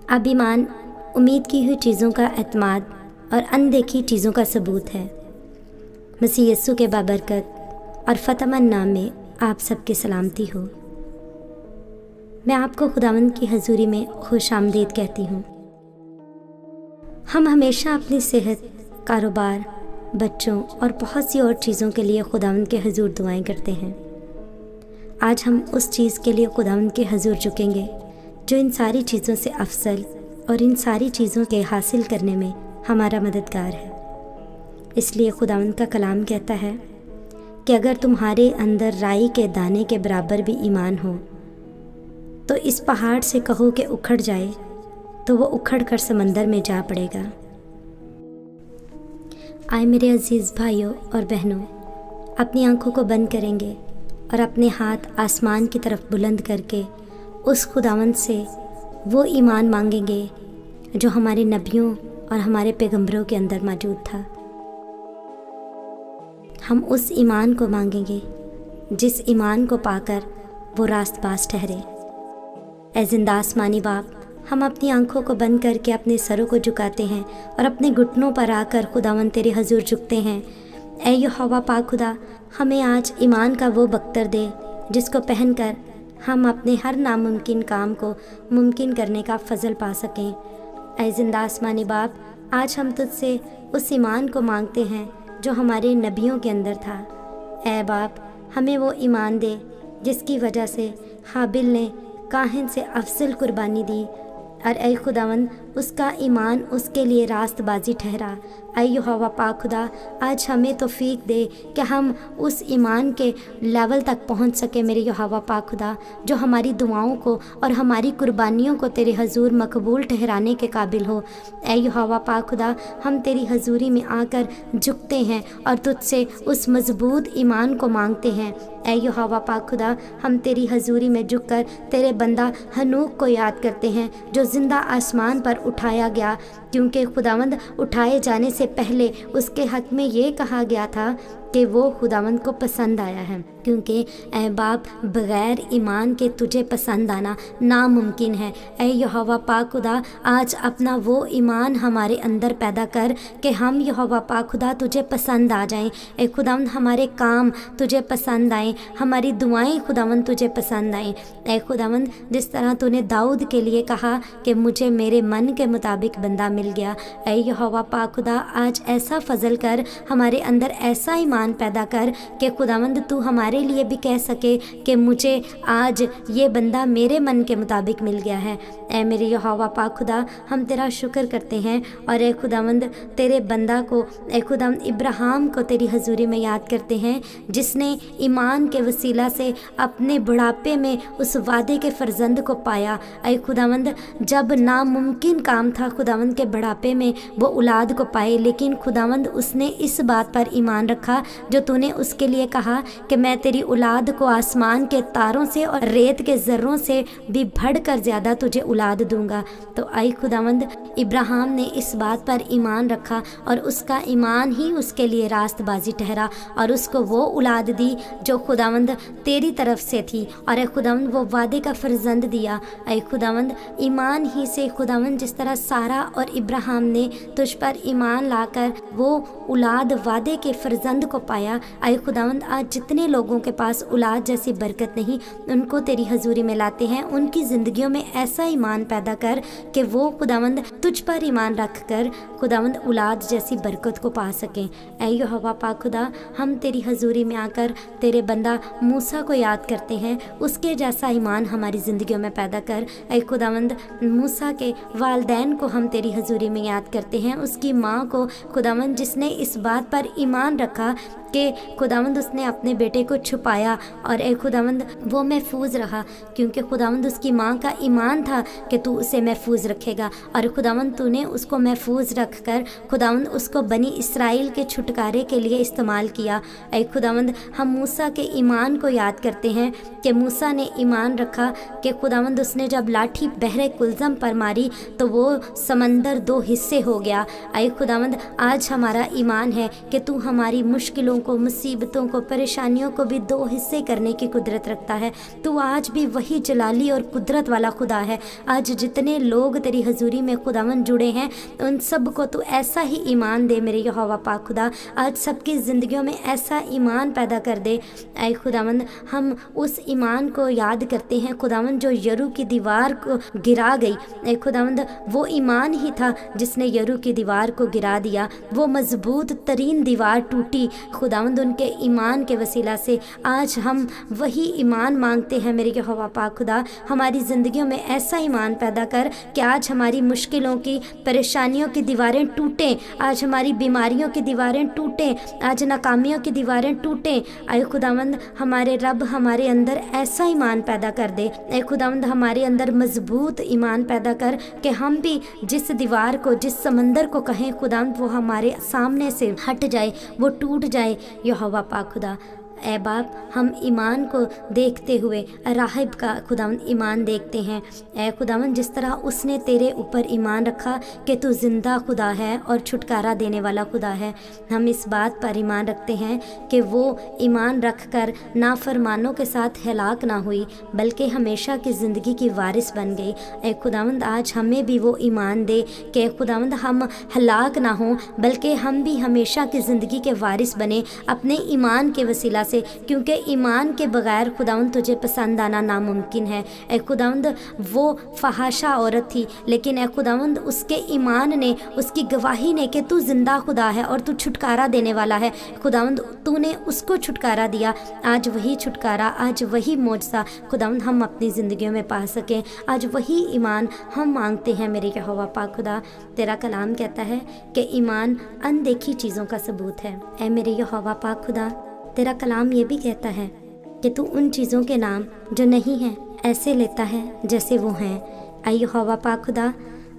अब ईमान उम्मीद की हुई चीज़ों का एतमाद और अनदेखी चीज़ों का सबूत है। मसीह यस्सु के बाबरकत और फ़तमन नाम में आप सबकी सलामती हो। मैं आपको खुदावंद की हजूरी में खुश आमदीद कहती हूँ। हम हमेशा अपनी सेहत, कारोबार, बच्चों और बहुत सी और चीज़ों के लिए खुदावंद के हजूर दुआएं करते हैं। आज हम उस चीज़ के लिए खुदावंद के हजूर झुकेंगे जो इन सारी चीज़ों से अफजल और इन सारी चीज़ों के हासिल करने में हमारा मददगार है। इसलिए खुदावंद का कलाम कहता है कि अगर तुम्हारे अंदर राई के दाने के बराबर भी ईमान हो तो इस पहाड़ से कहो कि उखड़ जाए तो वो उखड़ कर समंदर में जा पड़ेगा। आए मेरे अजीज़ भाइयों और बहनों, अपनी आंखों को बंद करेंगे और अपने हाथ आसमान की तरफ बुलंद करके उस खुदावंद से वो ईमान मांगेंगे जो हमारे नबियों और हमारे पैगंबरों के अंदर मौजूद था। हम उस ईमान को मांगेंगे जिस ईमान को पाकर वो रास्तबाज ठहरे। ऐ जिंदा आसमानी बाप, हम अपनी आंखों को बंद करके अपने सरों को झुकाते हैं और अपने घुटनों पर आकर खुदावंद तेरे हजूर झुकते हैं। ऐ यहोवा पाक खुदा, हमें आज ईमान का वो बख्तर दे जिसको पहनकर हम अपने हर नामुमकिन काम को मुमकिन करने का फजल पा सकें। ऐ जिंदा आसमानी बाप, आज हम तुझसे उस ईमान को मांगते हैं जो हमारे नबियों के अंदर था। ऐ बाप, हमें वो ईमान दे जिसकी वजह से हाबिल ने काहिन से अफजल कुर्बानी दी और ऐ खुदावंद, उसका ईमान उसके लिए रास्तबाजी ठहरा। ऐ यहोवा पाक खुदा, आज हमें तौफीक दे कि हम उस ईमान के लेवल तक पहुंच सके मेरे यहोवा पाक खुदा, जो हमारी दुआओं को और हमारी कुर्बानियों को तेरे हजूर मकबूल ठहराने के काबिल हो। ऐ यहोवा पाक खुदा, हम तेरी हजूरी में आकर झुकते हैं और तुझसे उस मजबूत ईमान को मांगते हैं। ऐ यहोवा पाक खुदा, हम तेरी हजूरी में झुककर तेरे बंदा हनूक को याद करते हैं जो ज़िंदा आसमान पर उठाया गया, क्योंकि खुदावंद उठाए जाने से पहले उसके हक़ में ये कहा गया था कि वो खुदावंद को पसंद आया है। क्योंकि ऐ बाप, बग़ैर ईमान के तुझे पसंद आना नामुमकिन है। ऐ यहोवा पाक खुदा, आज अपना वो ईमान हमारे अंदर पैदा कर कि हम यहोवा पाक खुदा तुझे पसंद आ जाएं। ऐ खुदावंद, हमारे काम तुझे पसंद आएँ, हमारी दुआएं खुदावंद तुझे पसंद आएँ। ऐ खुदावंद, जिस तरह तूने दाऊद के लिए कहा कि मुझे मेरे मन के मुताबिक बंदा मिल गया, ऐ यहोवा पाक खुदा, आज ऐसा फजल कर, हमारे अंदर ऐसा ईमान पैदा कर कि खुदावंद तू हमारे लिए भी कह सके कि मुझे आज ये बंदा मेरे मन के मुताबिक मिल गया है। ऐ मेरे यहोवा पाक खुदा, हम तेरा शुक्र करते हैं और ऐ खुदावंद तेरे बंदा को, ऐ खुदावंद इब्राहिम को तेरी हजूरी में याद करते हैं जिसने ईमान के वसीला से अपने बुढ़ापे में उस वादे के फर्जंद को पाया। ऐ खुदावंद, जब नामुमकिन काम था खुदावंद के बुढ़ापे में वो औलाद को पाए, लेकिन खुदावंद उसने इस बात पर ईमान रखा जो तूने उसके लिए कहा कि मैं तेरी औलाद को आसमान के तारों से और रेत के ज़र्रों से भी बढ़कर ज़्यादा तुझे औलाद दूंगा। तो आई खुदावंद, इब्राहिम ने इस बात पर ईमान रखा और उसका ईमान ही उसके लिए रास्तबाजी ठहरा और उसको वो औलाद दी जो खुदावंद तेरी तरफ से थी, और ऐ खुदावंद वो वादे का फर्जंद दिया। ऐ खुदावंद, ईमान ही से खुदावंद जिस तरह सारा और इब्राहिम ने तुझ पर ईमान लाकर वो औलाद वादे के फर्जंद को पाया, ऐ खुदावंद आज जितने लोगों के पास औलाद जैसी बरकत नहीं, उनको तेरी हजूरी में लाते हैं, उनकी ज़िंदगियों में ऐसा ईमान पैदा कर कि वो खुदावंद तुझ पर ईमान रख कर खुदावंद औलाद जैसी बरकत को पा सकें। ऐ यहोवा पाक खुदा, हम तेरी हजूरी में आकर तेरे बंदा मूसा को याद करते हैं, उसके जैसा ईमान हमारी ज़िंदगियों में पैदा कर। ऐ खुदावंद, मूसा के वालदैन को हम तेरी हजूरी में याद करते हैं, उसकी माँ को खुदावंद जिसने इस बात पर ईमान रखा कि खुदावंद उसने अपने बेटे को छुपाया और ए खुदावंद वो महफूज रहा, क्योंकि खुदावंद उसकी माँ का ईमान था कि तू उसे महफूज रखेगा, और खुदावंद तूने उसको महफूज रख कर खुदावंद उसको बनी इसराइल के छुटकारे के लिए इस्तेमाल किया। ए खुदावंद, हम मूसा के ईमान को याद करते हैं कि मूसा ने ईमान रखा कि खुदावंद उसने जब लाठी बहरे कुलज़म पर मारी तो वो समंदर दो हिस्से हो गया। ए खुदावंद, आज हमारा ईमान है कि तू हमारी मुश्किल मुश्किलों को, मुसीबतों को, परेशानियों को भी दो हिस्से करने की कुदरत रखता है। तू आज भी वही जलाली और कुदरत वाला खुदा है। आज जितने लोग तेरी हजूरी में खुदावन जुड़े हैं उन सब को तू ऐसा ही ईमान दे मेरे यहोवा पाक खुदा। आज सबकी ज़िंदगियों में ऐसा ईमान पैदा कर दे ऐ खुदावंद। हम उस ईमान को याद करते हैं खुदावंद जो यरू की दीवार को गिरा गई। ऐ खुदावंद वो ईमान ही था जिसने यरू की दीवार को गिरा दिया। वो मजबूत तरीन दीवार टूटी खुदावंद उनके ईमान के वसीला से। आज हम वही ईमान मांगते हैं मेरे यहोवा पाक खुदा। हमारी ज़िंदगियों में ऐसा ईमान पैदा कर कि आज हमारी मुश्किलों की, परेशानियों की दीवारें टूटें, आज हमारी बीमारियों की दीवारें टूटें, आज नाकामियों की दीवारें टूटें। ऐ खुदावंद हमारे रब हमारे अंदर ऐसा ईमान पैदा कर दे। ऐ खुदावंद हमारे अंदर मजबूत ईमान पैदा कर कि हम भी जिस दीवार को, जिस समंदर को कहें खुदावंद वो हमारे सामने से हट जाए, वो टूट जाए यहोवा पाक खुदा। ऐ बाप हम ईमान को देखते हुए राहिब का खुदावंद ईमान देखते हैं। ऐ खुदावंद जिस तरह उसने तेरे ऊपर ईमान रखा कि तू ज़िंदा खुदा है और छुटकारा देने वाला खुदा है, हम इस बात पर ईमान रखते हैं कि वो ईमान रख कर नाफरमानों के साथ हलाक ना हुई बल्कि हमेशा की ज़िंदगी की वारिस बन गई। ऐ खुदावंद आज हमें भी वो ईमान दे कि खुदावंद हम हलाक ना हों बल्कि हम भी हमेशा की ज़िंदगी के वारिस बने अपने ईमान के वसीला से, क्योंकि ईमान के बगैर खुदावंद तुझे पसंद आना नामुमकिन है। ऐ खुदावंद वो फहाशा औरत थी लेकिन ऐ खुदावंद उसके ईमान ने, उसकी गवाही ने कि तू ज़िंदा खुदा है और तू छुटकारा देने वाला है खुदावंद, तूने उसको छुटकारा दिया। आज वही छुटकारा, आज वही मौजज़ा खुदावंद हम अपनी ज़िंदगियों में पा सकें। आज वही ईमान हम मांगते हैं मेरे यहोवा पाक खुदा। तेरा कलाम कहता है कि ईमान अनदेखी चीज़ों का सबूत है। ऐ मेरे यहोवा पाक खुदा तेरा कलाम ये भी कहता है कि तू उन चीज़ों के नाम जो नहीं हैं ऐसे लेता है जैसे वो हैं। ऐ यहोवा पाक खुदा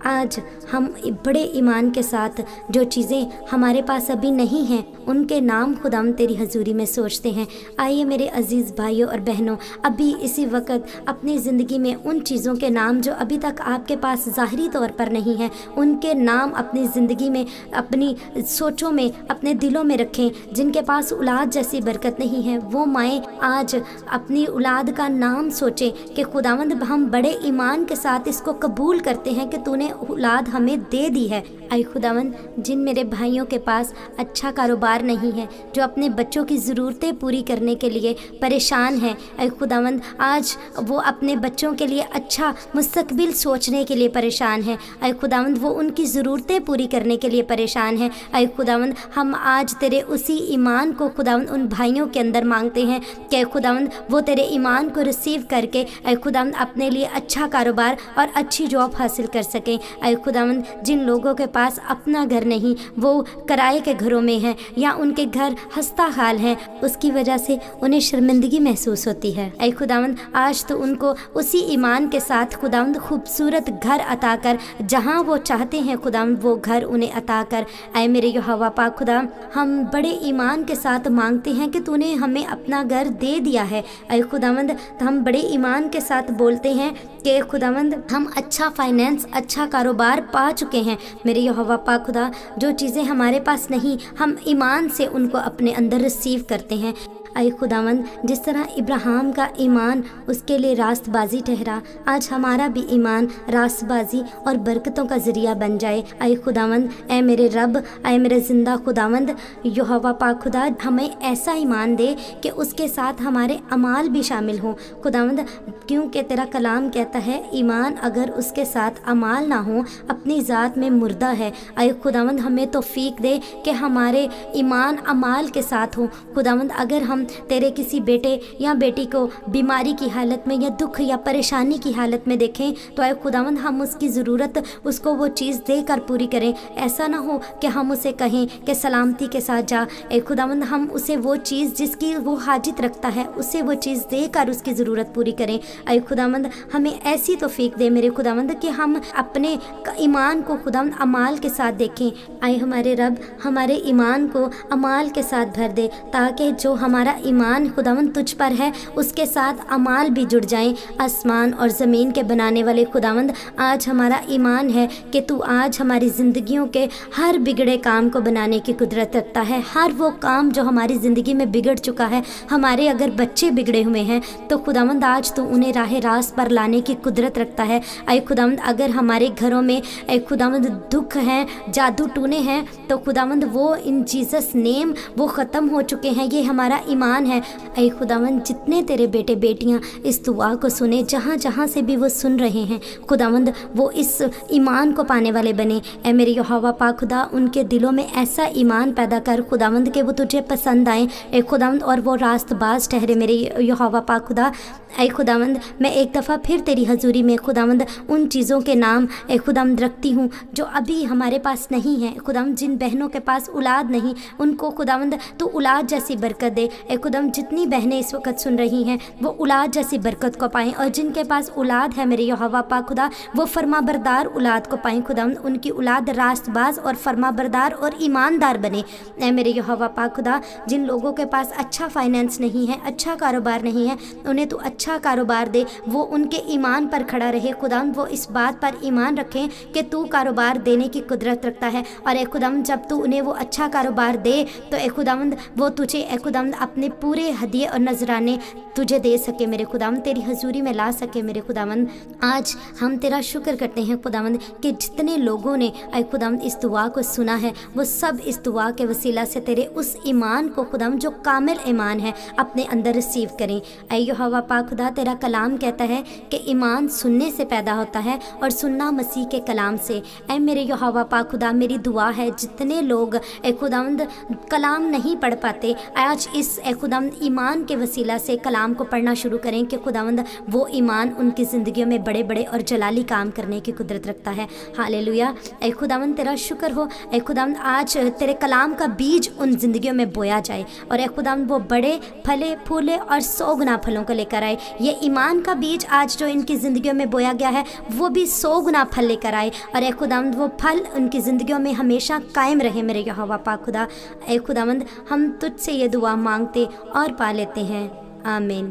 आज हम बड़े ईमान के साथ जो चीज़ें हमारे पास अभी नहीं हैं उनके नाम खुदा हम तेरी हजूरी में सोचते हैं। आइए मेरे अज़ीज़ भाइयों और बहनों, अभी इसी वक्त अपनी ज़िंदगी में उन चीज़ों के नाम जो अभी तक आपके पास ज़ाहिरी तौर पर नहीं हैं उनके नाम अपनी ज़िंदगी में, अपनी सोचों में, अपने दिलों में रखें। जिनके पास औलाद जैसी बरकत नहीं है वो माएँ आज अपनी औलाद का नाम सोचें कि खुदावंद हम बड़े ईमान के साथ इसको कबूल करते हैं कि तूने औलाद हमें दे दी है। ऐ खुदावंद जिन मेरे भाइयों के पास अच्छा कारोबार नहीं है, जो अपने बच्चों की ज़रूरतें पूरी करने के लिए परेशान हैं, ऐ खुदावंद आज वो अपने बच्चों के लिए अच्छा मुस्तकबिल सोचने के लिए परेशान हैं। ऐ खुदावंद वो उनकी ज़रूरतें पूरी करने के लिए परेशान हैं। ऐ खुदावंद हम आज तेरे उसी ईमान को खुदावंद उन भाइयों के अंदर मांगते हैं कि खुदावंद वो तेरे ईमान को रिसीव करके ऐ खुदावंद अपने लिए अच्छा कारोबार और अच्छी जॉब हासिल कर सकें। ऐ खुदावंद जिन लोगों के पास अपना घर नहीं, वो किराए के घरों में हैं या उनके घर हस्ता हाल हैं, उसकी वजह से उन्हें शर्मिंदगी महसूस होती है। ऐ खुदावंद आज तो उनको उसी ईमान के साथ खुदावंद खूबसूरत घर अता कर, जहाँ वो चाहते हैं खुदावंद वो घर उन्हें अता कर। ऐ मेरे यहोवा पाक खुदा हम बड़े ईमान के साथ मांगते हैं कि तूने हमें अपना घर दे दिया है। ऐ खुदावंद हम बड़े ईमान के साथ बोलते हैं कि खुदावंद हम अच्छा फाइनेंस, अच्छा कारोबार पा चुके हैं। मेरे यहोवा पाक खुदा जो चीज़ें हमारे पास नहीं, हम ईमान से उनको अपने अंदर रिसीव करते हैं। ऐ खुदावंद जिस तरह इब्राहिम का ईमान उसके लिए रास्तबाजी ठहरा, आज हमारा भी ईमान रास्तबाजी और बरकतों का ज़रिया बन जाए। ऐ खुदावंद, ऐ मेरे रब, ऐ मेरे ज़िंदा खुदावंद यहोवा पाक खुदा हमें ऐसा ईमान दे कि उसके साथ हमारे अमाल भी शामिल हों खुदावंद, क्योंकि तेरा कलाम कहता है ईमान अगर उसके साथ अमाल ना हो अपनी ज़ात में मुर्दा है। ऐ खुदावंद हमें तौफीक दे कि हमारे ईमान अमाल के साथ हो खुदावंद। अगर हम तेरे किसी बेटे या बेटी को बीमारी की हालत में या दुख या परेशानी की हालत में देखें तो ऐ खुदावंद हम उसकी ज़रूरत उसको वो चीज़ देकर पूरी करें। ऐसा ना हो कि हम उसे कहें कि सलामती के साथ जा। ऐ खुदावंद हम उसे वो चीज़ जिसकी वो हाजित रखता है उसे वो चीज़ देकर उसकी ज़रूरत पूरी करें। ऐ खुदावंद हमें ऐसी तौफीक दे मेरे खुदावंद कि हम अपने ईमान को खुदावंद अमाल के साथ देखें। ऐ हमारे रब हमारे ईमान को अमाल के साथ भर दे ताकि जो हमारा हमारा ईमान खुदावंद तुझ पर है उसके साथ अमाल भी जुड़ जाएं। आसमान और ज़मीन के बनाने वाले खुदावंद, आज हमारा ईमान है कि तू आज हमारी ज़िंदगियों के हर बिगड़े काम को बनाने की कुदरत रखता है। हर वो काम जो हमारी ज़िंदगी में बिगड़ चुका है, हमारे अगर बच्चे बिगड़े हुए हैं तो खुदावंद आज तू उन्हें राह रास्त पर लाने की कुदरत रखता है। ऐ खुदावंद, अगर हमारे घरों में ऐ खुदावंद दुख हैं, जादू टूने हैं, तो खुदावंद वो इन जीसस नेम वो ख़त्म हो चुके हैं। ये हमारा ईमान है। ऐ खुदावंद, जितने तेरे बेटे बेटियां इस दुआ को सुने, जहाँ जहाँ से भी वो सुन रहे हैं खुदावंद, वो इस ईमान को पाने वाले बने। ऐ मेरे यहोवा पाक खुदा, उनके दिलों में ऐसा ईमान पैदा कर खुदावंद कि वो तुझे पसंद आए ऐ खुदावंद, और वो रास्तबाज ठहरे मेरे यहोवा पाक खुदा। ऐ खुदावंद, मैं एक दफ़ा फिर तेरी हजूरी में खुदावंद उन चीज़ों के नाम ऐ खुदावंद रखती हूँ जो अभी हमारे पास नहीं है खुदावंद। जिन बहनों के पास औलाद नहीं, उनको खुदावंद तो औलाद जैसी बरकत दे ऐ खुदावंद। जितनी बहनें इस वक्त सुन रही हैं वो औलाद जैसी बरकत को पाएँ, और जिनके पास औलाद है मेरे यहोवा पाक खुदा, वो फरमाबरदार औलाद को पाएँ खुदावंद। उनकी औलाद रास्तबाज और फरमाबरदार और ईमानदार बने ऐ मेरे यहोवा पाक खुदा। जिन लोगों के पास अच्छा फाइनेंस नहीं है, अच्छा कारोबार नहीं है, उन्हें तो अच्छा कारोबार दे, वो उनके ईमान पर खड़ा रहे खुदावंद। वो इस बात पर ईमान रखें कि तू कारोबार देने की कुदरत रखता है, और ए खुदावंद जब तू उन्हें वो अच्छा कारोबार दे तो ए खुदावंद वो तुझे ए खुदावंद अपने पूरे हदिये और नजराने तुझे दे सके मेरे खुदावंद, तेरी हजूरी में ला सके मेरे खुदावंद। आज हम तेरा शुक्र करते हैं खुदावंद कि जितने लोगों ने ए खुदावंद इस दुआ को सुना है, वो सब इस दुआ के वसीला से तेरे उस ईमान को खुदावंद जो कामिल ईमान है अपने अंदर रिसीव करें। ऐ यहोवा पाक खुदा, तेरा कलाम कहता है कि ईमान सुनने से पैदा होता है और सुनना मसीह के कलाम से। ऐ मेरे यहोवा पाक खुदा, मेरी दुआ है जितने लोग ए खुदावंद कलाम नहीं पढ़ पाते, आज इस ए खुदावंद ईमान के वसीला से कलाम को पढ़ना शुरू करें कि खुदावंद वो ईमान उनकी ज़िंदगियों में बड़े बड़े और जलाली काम करने की कुदरत रखता है। हालेलुया। ऐ खुदावंद तेरा शुक्र हो ऐ खुदावंद, आज तेरे कलाम का बीज उन ज़िंदगियों में बोया जाए, और ए खुदावंद वो बड़े फले फूले और 100 गुना फलों को लेकर आए। ये ईमान का बीज आज जो इनकी ज़िंदगियों में बोया गया है, वो भी 100 गुना फल लेकर आए, और ए खुदावंद वो फल उनकी ज़िंदगियों में हमेशा कायम रहे मेरे यहोवा पाक खुदा। ऐ खुदावंद, हम तुझसे ये दुआ मांगते और पा लेते हैं, आमीन।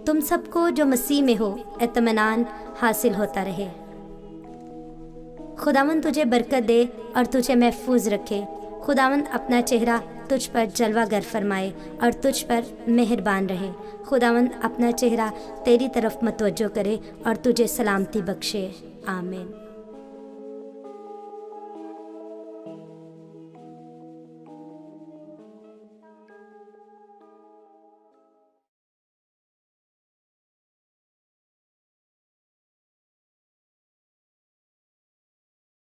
तुम सबको जो मसीह में हो इत्मीनान हासिल होता रहे। खुदावंद तुझे बरकत दे और तुझे महफूज रखे। खुदावंद अपना चेहरा तुझ पर जलवागर फरमाए और तुझ पर मेहरबान रहे। खुदावंद अपना चेहरा तेरी तरफ मतवज्जो करे और तुझे सलामती बख्शे, आमीन।